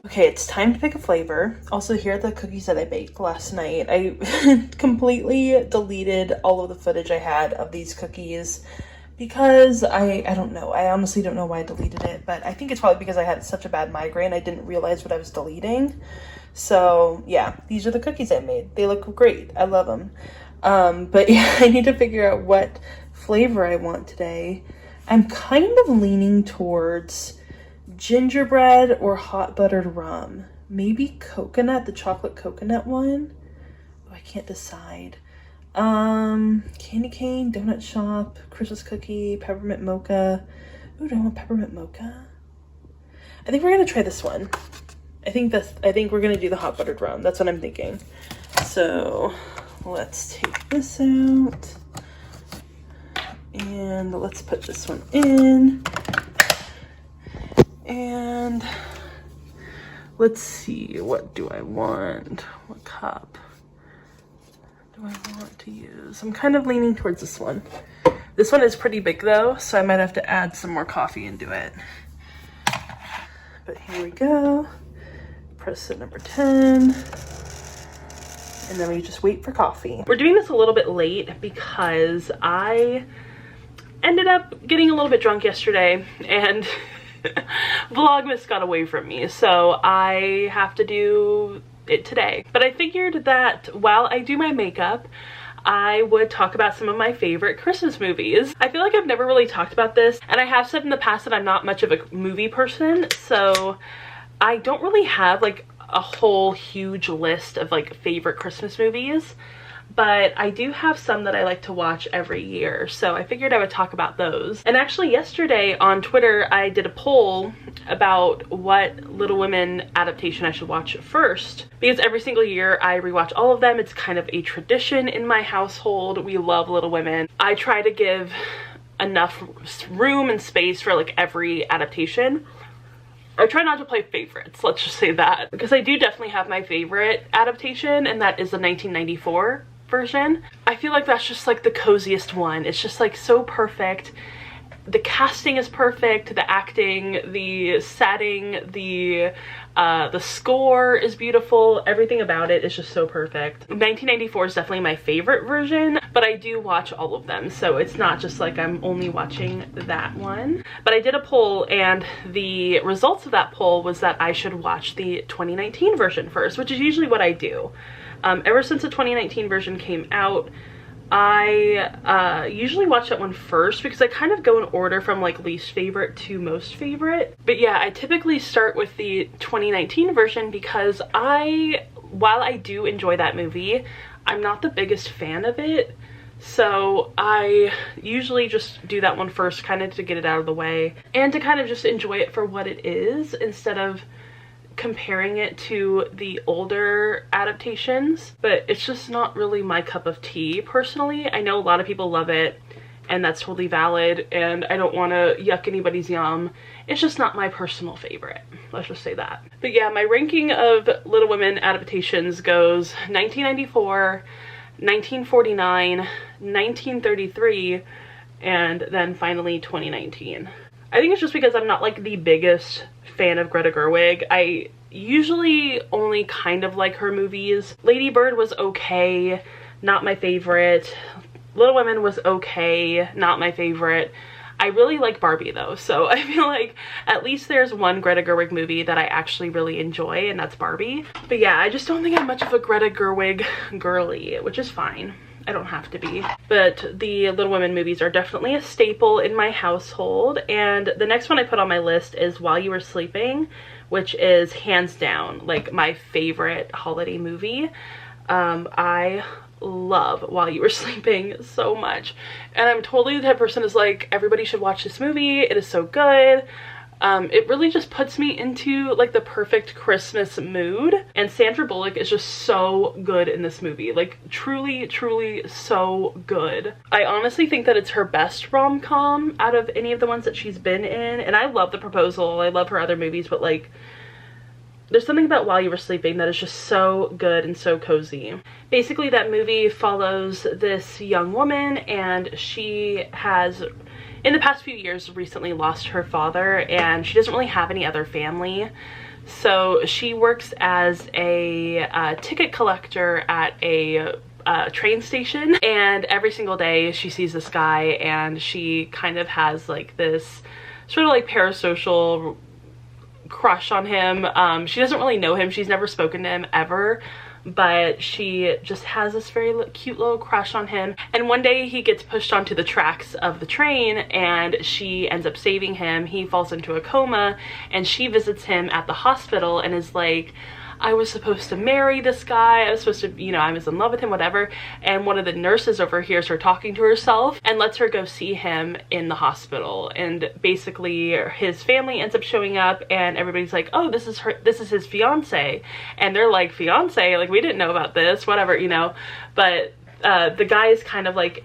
Okay, it's time to pick a flavor. Also, here are the cookies that I baked last night. I completely deleted all of the footage I had of these cookies because I don't know. I honestly don't know why I deleted it, but I think it's probably because I had such a bad migraine. I didn't realize what I was deleting. So yeah, these are the cookies I made. They look great. I love them. But yeah, I need to figure out what flavor I want today. I'm kind of leaning towards gingerbread or hot buttered rum. Maybe coconut, the chocolate coconut one. Oh, I can't decide. Candy cane, donut shop, Christmas cookie, peppermint mocha. Ooh, do I want peppermint mocha? I think we're gonna try this one. I think we're gonna do the hot buttered rum. That's what I'm thinking. So let's take this out. And let's put this one in. And let's see, what do I want? What cup do I want to use? I'm kind of leaning towards this one. This one is pretty big though, so I might have to add some more coffee into it. But here we go. Press it number 10. And then we just wait for coffee. We're doing this a little bit late because I ended up getting a little bit drunk yesterday and Vlogmas got away from me, so I have to do it today. But I figured that while I do my makeup, I would talk about some of my favorite Christmas movies. I feel like I've never really talked about this, and I have said in the past that I'm not much of a movie person, so I don't really have like a whole huge list of like favorite Christmas movies. But I do have some that I like to watch every year, so I figured I would talk about those. And actually yesterday on Twitter, I did a poll about what Little Women adaptation I should watch first, because every single year I rewatch all of them. It's kind of a tradition in my household. We love Little Women. I try to give enough room and space for like every adaptation. I try not to play favorites, let's just say that, because I do definitely have my favorite adaptation, and that is the 1994 version. I feel like that's just like the coziest one. It's just like so perfect. The casting is perfect, the acting, the setting, the score is beautiful. Everything about it is just so perfect. 1994 is definitely my favorite version, but I do watch all of them, so it's not just like I'm only watching that one. But I did a poll, and the results of that poll was that I should watch the 2019 version first, which is usually what I do. Ever since the 2019 version came out, I usually watch that one first because I kind of go in order from like least favorite to most favorite. But yeah, I typically start with the 2019 version because while I do enjoy that movie, I'm not the biggest fan of it. So I usually just do that one first, kind of to get it out of the way and to kind of just enjoy it for what it is instead of comparing it to the older adaptations. But it's just not really my cup of tea personally. I know a lot of people love it, and that's totally valid, and I don't want to yuck anybody's yum. It's just not my personal favorite, let's just say that. But yeah, my ranking of Little Women adaptations goes 1994, 1949, 1933, and then finally 2019. I think it's just because I'm not like the biggest fan of Greta Gerwig. I usually only kind of like her movies. Lady Bird was okay, not my favorite. Little Women was okay, not my favorite. I really like Barbie though, so I feel like at least there's one Greta Gerwig movie that I actually really enjoy, and that's Barbie. But yeah, I just don't think I'm much of a Greta Gerwig girly, which is fine. I don't have to be. But the Little Women movies are definitely a staple in my household. And the next one I put on my list is While You Were Sleeping, which is hands down like my favorite holiday movie. I love While You Were Sleeping so much. And I'm totally the type of person who's like, everybody should watch this movie. It is so good. It really just puts me into like the perfect Christmas mood, and Sandra Bullock is just so good in this movie, like truly so good. I honestly think that it's her best rom-com out of any of the ones that she's been in, and I love The Proposal, I love her other movies, but like there's something about While You Were Sleeping that is just so good and so cozy. Basically, that movie follows this young woman, and she has, in the past few years, recently lost her father, and she doesn't really have any other family. So she works as a ticket collector at a train station, and every single day she sees this guy, and she kind of has like this sort of like parasocial crush on him. She doesn't really know him, she's never spoken to him ever, but she just has this very cute little crush on him. And one day he gets pushed onto the tracks of the train, and she ends up saving him. He falls into a coma, and she visits him at the hospital and is like, I was supposed to marry this guy, I was supposed to, you know, I was in love with him, whatever. And one of the nurses overhears her talking to herself and lets her go see him in the hospital. And basically his family ends up showing up, and everybody's like, oh, this is his fiance. And they're like, fiance? Like, we didn't know about this, whatever, you know. But the guy is kind of like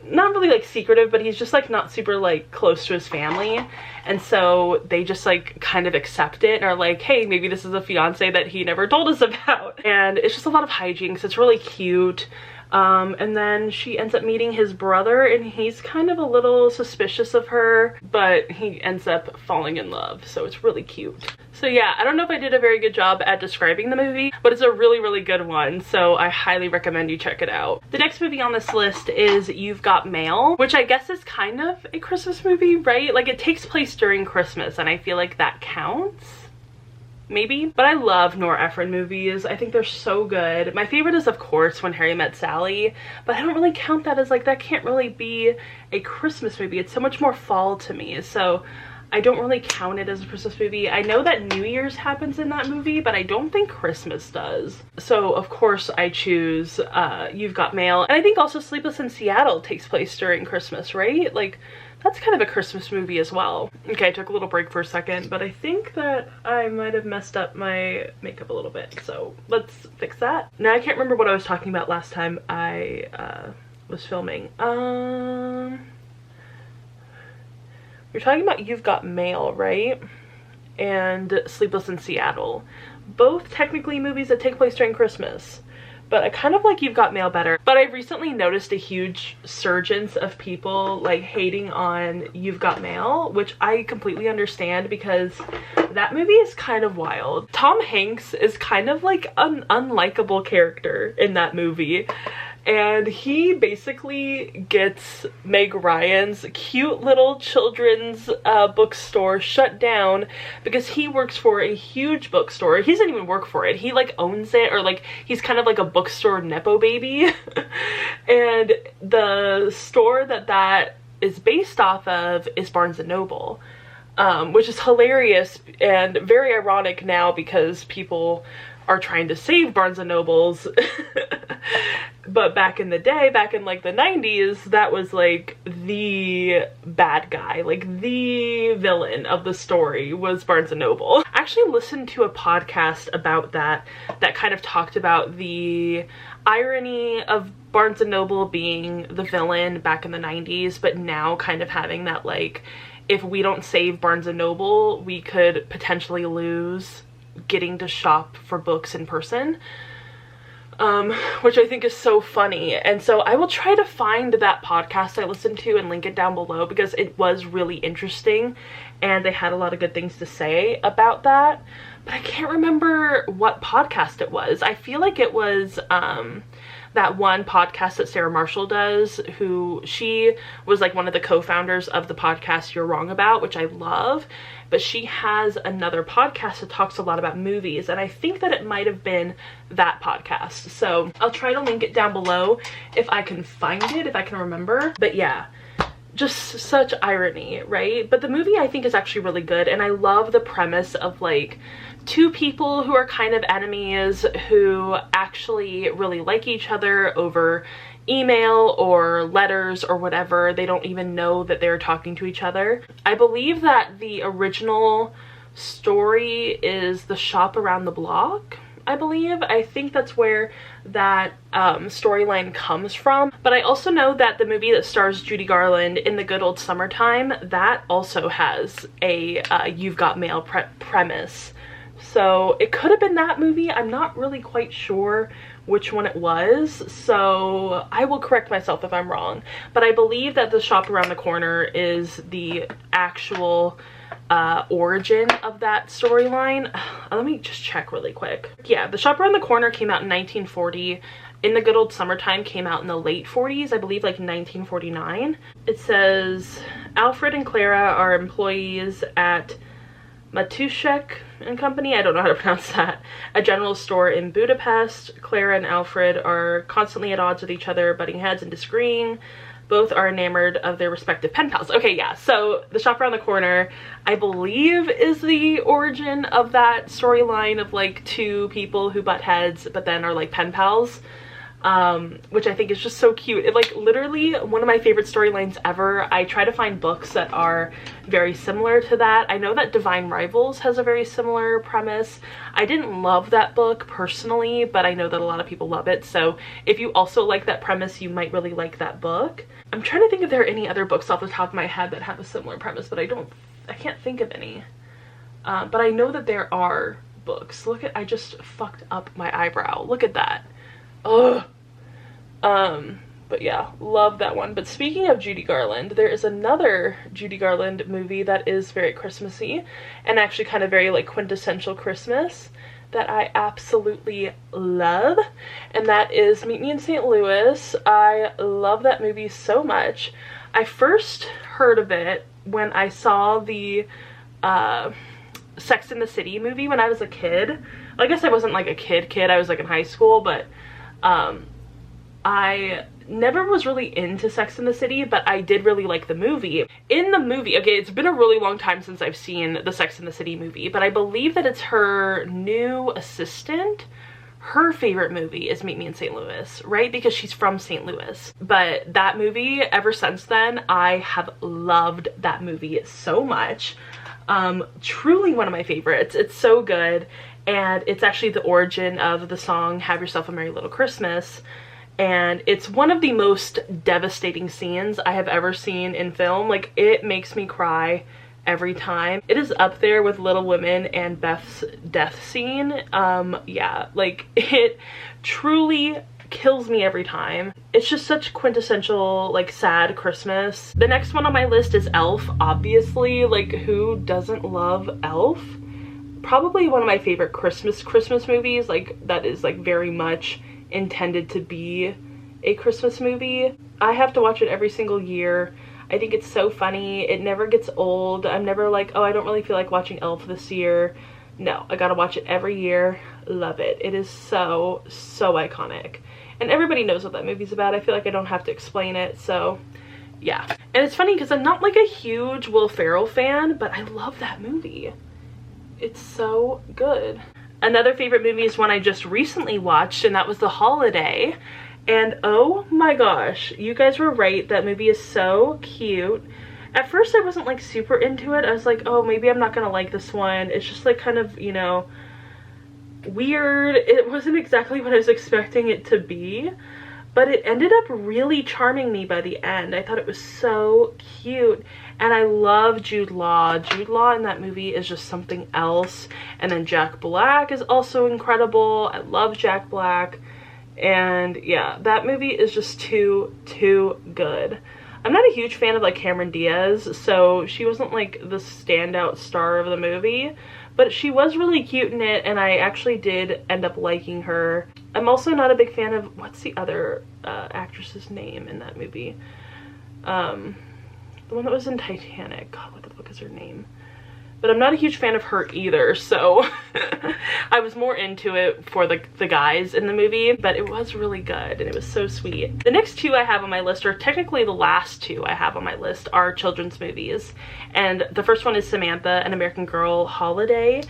not really like secretive, but he's just like not super like close to his family. And so they just like kind of accept it and are like, hey, maybe this is a fiance that he never told us about. And it's just a lot of hijinks. It's really cute. And then she ends up meeting his brother, and he's kind of a little suspicious of her, but he ends up falling in love. So it's really cute. So yeah, I don't know if I did a very good job at describing the movie, but it's a really, really good one. So I highly recommend you check it out. The next movie on this list is You've Got Mail, which I guess is kind of a Christmas movie, right? Like, it takes place during Christmas, and I feel like that counts. Maybe. But I love Nora Ephron movies. I think they're so good. My favorite is, of course, When Harry Met Sally, but I don't really count that as like, that can't really be a Christmas movie. It's so much more fall to me. So I don't really count it as a Christmas movie. I know that New Year's happens in that movie, but I don't think Christmas does. So of course I choose You've Got Mail. And I think also Sleepless in Seattle takes place during Christmas, right? Like, that's kind of a Christmas movie as well. Okay, I took a little break for a second, but I think that I might have messed up my makeup a little bit, so let's fix that. Now I can't remember what I was talking about last time I was filming. We're talking about You've Got Mail, right? And Sleepless in Seattle. Both technically movies that take place during Christmas. But I kind of like You've Got Mail better. But I've recently noticed a huge surgence of people like hating on You've Got Mail, which I completely understand because that movie is kind of wild. Tom Hanks is kind of like an unlikable character in that movie. And he basically gets Meg Ryan's cute little children's bookstore shut down because he works for a huge bookstore. He doesn't even work for it. He like owns it, or like he's kind of like a bookstore nepo baby. And the store that is based off of is Barnes & Noble. Which is hilarious and very ironic now because people are trying to save Barnes & Nobles. But back in the day, back in like the 90s, that was like the bad guy, like the villain of the story was Barnes & Noble. I actually listened to a podcast about that kind of talked about the irony of Barnes & Noble being the villain back in the 90s, but now kind of having that like, if we don't save Barnes & Noble, we could potentially lose getting to shop for books in person. Which I think is so funny. And so I will try to find that podcast I listened to and link it down below because it was really interesting and they had a lot of good things to say about that. But I can't remember what podcast it was. I feel like it was that one podcast that Sarah Marshall does, who she was like one of the co-founders of the podcast You're Wrong About, which I love. But she has another podcast that talks a lot about movies, and I think that it might have been that podcast. So I'll try to link it down below if I can find it, if I can remember. But yeah, just such irony, right? But the movie I think is actually really good, and I love the premise of like two people who are kind of enemies who actually really like each other over email or letters or whatever. They don't even know that they're talking to each other. I believe that the original story is The Shop Around the Block, I believe. I think that's where that storyline comes from. But I also know that the movie that stars Judy Garland, In the Good Old Summertime, that also has a You've Got Mail premise So it could have been that movie. I'm not really quite sure which one it was, so I will correct myself if I'm wrong. But I believe that The Shop Around the Corner is the actual origin of that storyline. Let me just check really quick. Yeah, The Shop Around the Corner came out in 1940. In the Good Old Summertime came out in the late 40s, I believe like 1949. It says Alfred and Clara are employees at Matuszek and Company, I don't know how to pronounce that, a general store in Budapest. Clara and Alfred are constantly at odds with each other, butting heads and disagreeing. Both are enamored of their respective pen pals. Okay, yeah, so The Shop Around the Corner, I believe, is the origin of that storyline of like two people who butt heads but then are like pen pals. Which I think is just so cute. It like literally one of my favorite storylines ever. I try to find books that are very similar to that. I know that Divine Rivals has a very similar premise. I didn't love that book personally, but I know that a lot of people love it. So if you also like that premise, you might really like that book. I'm trying to think if there are any other books off the top of my head that have a similar premise, but I can't think of any. But I know that there are books. Look at, I just fucked up my eyebrow. Look at that. Ugh. But yeah, love that one. But speaking of Judy Garland, there is another Judy Garland movie that is very Christmassy and actually kind of very like quintessential Christmas that I absolutely love, and that is Meet Me in St. Louis. I love that movie so much. I first heard of it when I saw the Sex and the City movie when I was a kid. I guess I wasn't like a kid, I was like in high school, but I never was really into Sex and the City, but I did really like the movie. In the movie, okay, it's been a really long time since I've seen the Sex and the City movie, but I believe that it's her new assistant. Her favorite movie is Meet Me in St. Louis, right? Because she's from St. Louis. But that movie, ever since then, I have loved that movie so much. Truly one of my favorites. It's so good. And it's actually the origin of the song Have Yourself a Merry Little Christmas. And it's one of the most devastating scenes I have ever seen in film. Like, it makes me cry every time. It is up there with Little Women and Beth's death scene. Yeah, like, it truly kills me every time. It's just such quintessential, like, sad Christmas. The next one on my list is Elf, obviously. Like, who doesn't love Elf? Probably one of my favorite Christmas movies, like, that is, like, very much intended to be a Christmas movie. I have to watch it every single year. I think it's so funny. It never gets old. I'm never like, oh, I don't really feel like watching Elf this year. No, I gotta watch it every year. Love it. It is so, so iconic. And everybody knows what that movie's about. I feel like I don't have to explain it, so yeah. And it's funny because I'm not like a huge Will Ferrell fan, but I love that movie. It's so good. Another favorite movie is one I just recently watched, and that was The Holiday. And oh my gosh, you guys were right. That movie is so cute. At first I wasn't like super into it. I was like, oh, maybe I'm not gonna like this one. It's just like kind of, you know, weird. It wasn't exactly what I was expecting it to be, but it ended up really charming me by the end. I thought it was so cute. And I love Jude Law. Jude Law in that movie is just something else. And then Jack Black is also incredible. I love Jack Black. And yeah, that movie is just too good. I'm not a huge fan of like Cameron Diaz, so she wasn't like the standout star of the movie, but she was really cute in it, and I actually did end up liking her. I'm also not a big fan of, what's the other actress's name in that movie? The one that was in Titanic. God, what the fuck is her name? But I'm not a huge fan of her either, so I was more into it for the guys in the movie, but it was really good and it was so sweet. The next two I have on my list, or technically the last two I have on my list, are children's movies. And the first one is Samantha, An American Girl Holiday.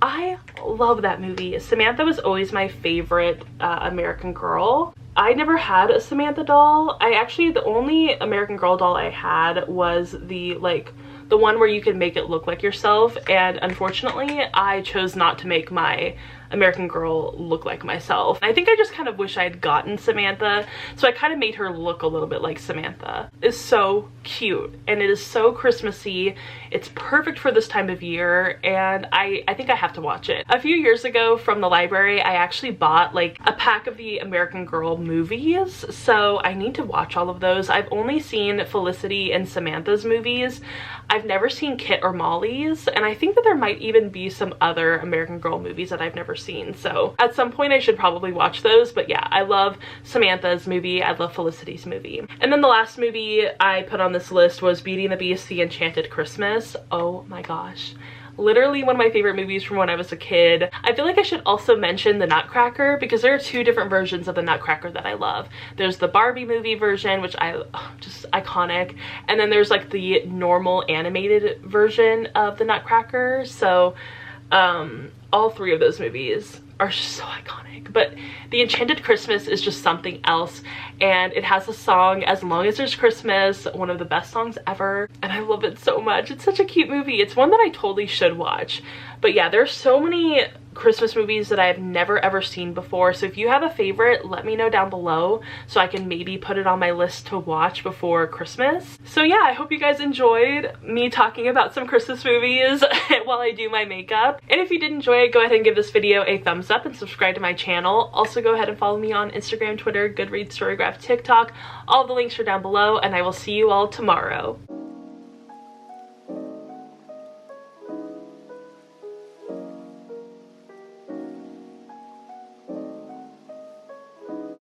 I love that movie. Samantha was always my favorite American Girl. I never had a Samantha doll. The only American Girl doll I had was the like the one where you can make it look like yourself, and unfortunately I chose not to make my American Girl look like myself. I think I just kind of wish I had gotten Samantha, so I kind of made her look a little bit like Samantha. It's so cute and it is so Christmassy. It's perfect for this time of year, and I think I have to watch it. A few years ago from the library, I actually bought like a pack of the American Girl movies, so I need to watch all of those. I've only seen Felicity and Samantha's movies. I've never seen Kit or Molly's, and I think that there might even be some other American Girl movies that I've never seen, so at some point I should probably watch those. But yeah, I love Samantha's movie, I love Felicity's movie. And then the last movie I put on this list was Beauty and the Beast: The Enchanted Christmas. Oh my gosh, literally one of my favorite movies from when I was a kid. I feel like I should also mention the Nutcracker, because there are two different versions of the Nutcracker that I love. There's the Barbie movie version, which just iconic, and then there's like the normal animated version of the Nutcracker. So all three of those movies are just so iconic, but The Enchanted Christmas is just something else, and it has a song, As Long as There's Christmas, one of the best songs ever, and I love it so much. It's such a cute movie. It's one that I totally should watch. But yeah, there's so many Christmas movies that I've never ever seen before, so if you have a favorite, let me know down below so I can maybe put it on my list to watch before Christmas. So yeah, I hope you guys enjoyed me talking about some Christmas movies while I do my makeup. And if you did enjoy it, go ahead and give this video a thumbs up and subscribe to my channel. Also go ahead and follow me on Instagram, Twitter, Goodreads, Storygraph, TikTok. All the links are down below, and I will see you all tomorrow.